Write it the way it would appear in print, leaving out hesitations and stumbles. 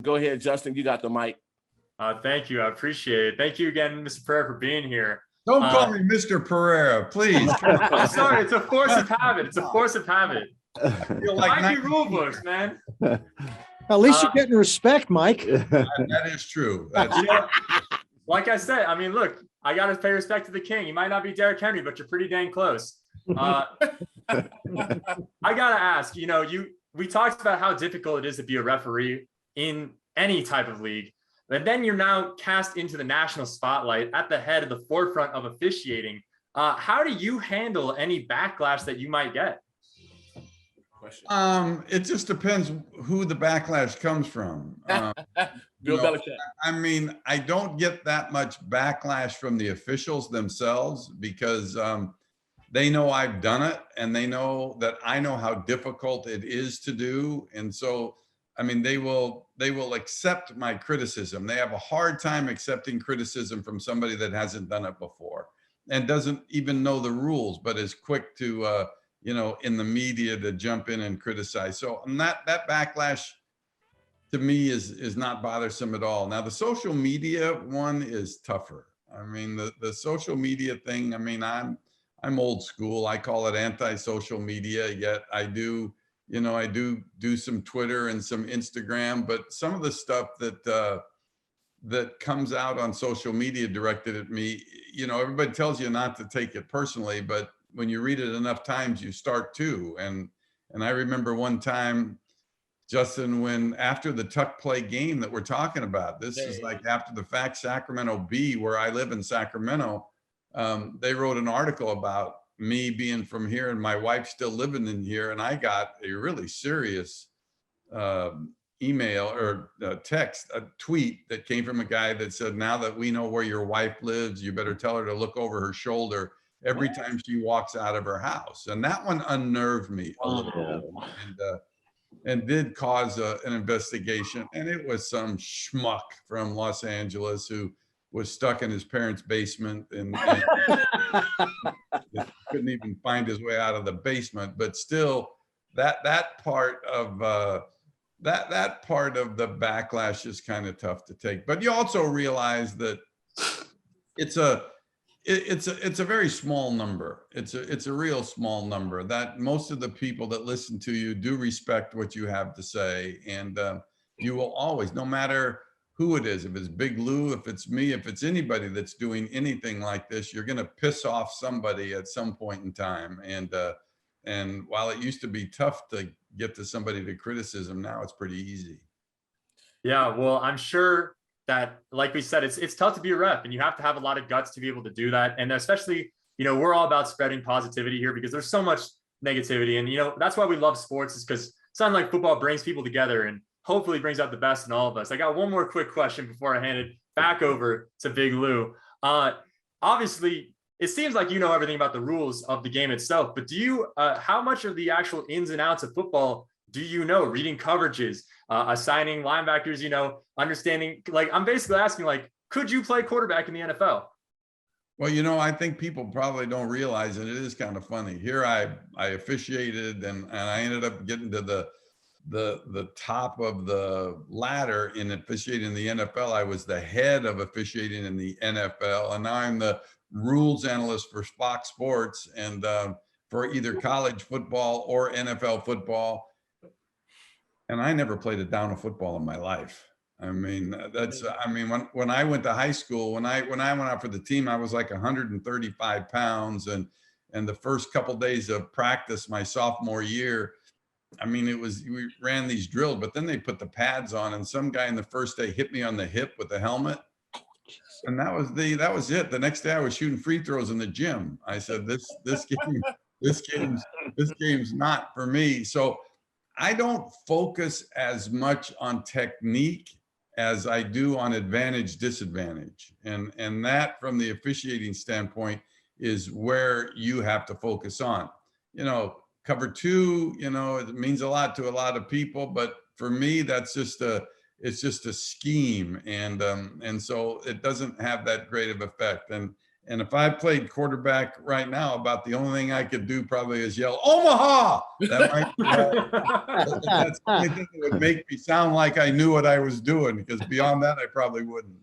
Go ahead, Justin. You got the mic. Thank you. I appreciate it. Thank you again, Mr. Pereira, for being here. Don't call me Mr. Pereira, please. I'm sorry. It's a force of habit. It's a force of habit. I feel like Nike rule books, man. At least you're getting respect, Mike. that is true. That's Like I said, I mean, look, I got to pay respect to the king. You might not be Derrick Henry, but you're pretty dang close. I got to ask, we talked about how difficult it is to be a referee in any type of league. And then you're now cast into the national spotlight at the head of the forefront of officiating. How do you handle any backlash that you might get? It just depends who the backlash comes from. Bill Belichick. I mean, I don't get that much backlash from the officials themselves because they know I've done it and they know that I know how difficult it is to do. And so, I mean, they will accept my criticism. They have a hard time accepting criticism from somebody that hasn't done it before and doesn't even know the rules, but is quick to, in the media to jump in and criticize. So that backlash to me is not bothersome at all. Now the social media one is tougher. I mean, the social media thing, I mean, I'm old school. I call it anti-social media, yet I do some Twitter and some Instagram, but some of the stuff that comes out on social media directed at me, everybody tells you not to take it personally, but when you read it enough times, you start to. And I remember one time, Justin, when after the tuck play game that we're talking about, this is like after the fact, Sacramento Bee, where I live in Sacramento, they wrote an article about me being from here and my wife still living in here. And I got a really serious email or a tweet that came from a guy that said, now that we know where your wife lives, you better tell her to look over her shoulder every time she walks out of her house. And that one unnerved me a little bit and did cause an investigation. And it was some schmuck from Los Angeles who was stuck in his parents' basement and couldn't even find his way out of the basement. But still, that part of that part of the backlash is kind of tough to take. But you also realize that it's a very small number. It's a real small number that most of the people that listen to you do respect what you have to say. And you will always, no matter who it is, if it's Big Lou, if it's me, if it's anybody that's doing anything like this, you're going to piss off somebody at some point in time. And while it used to be tough to get to somebody to criticism, now it's pretty easy. Yeah, well, I'm sure that, like we said, it's tough to be a rep and you have to have a lot of guts to be able to do that. And especially, we're all about spreading positivity here because there's so much negativity. And, that's why we love sports, is because something like football brings people together and hopefully brings out the best in all of us. I got one more quick question before I hand it back over to Big Lou. Obviously, it seems like you know everything about the rules of the game itself, but do you, how much of the actual ins and outs of football do you know? Reading coverages, assigning linebackers, understanding, like, I'm basically asking, like, could you play quarterback in the NFL? Well, I think people probably don't realize, and it is kind of funny. Here I officiated and I ended up getting to the top of the ladder in officiating in the NFL. I was the head of officiating in the NFL, and now I'm the rules analyst for Fox Sports and for either college football or NFL football. And I never played a down of football in my life. I mean, when I went to high school, when I went out for the team, I was like 135 pounds. And the first couple of days of practice my sophomore year, I mean, we ran these drills, but then they put the pads on and some guy in the first day hit me on the hip with the helmet. And that was it. The next day I was shooting free throws in the gym. I said, this game's not for me. So I don't focus as much on technique as I do on advantage, disadvantage. And that, from the officiating standpoint, is where you have to focus on. Cover two, it means a lot to a lot of people, but for me, it's just a scheme. And so it doesn't have that great of effect. And And if I played quarterback right now, about the only thing I could do probably is yell, Omaha! That might, that's the only thing that would make me sound like I knew what I was doing, because beyond that, I probably wouldn't.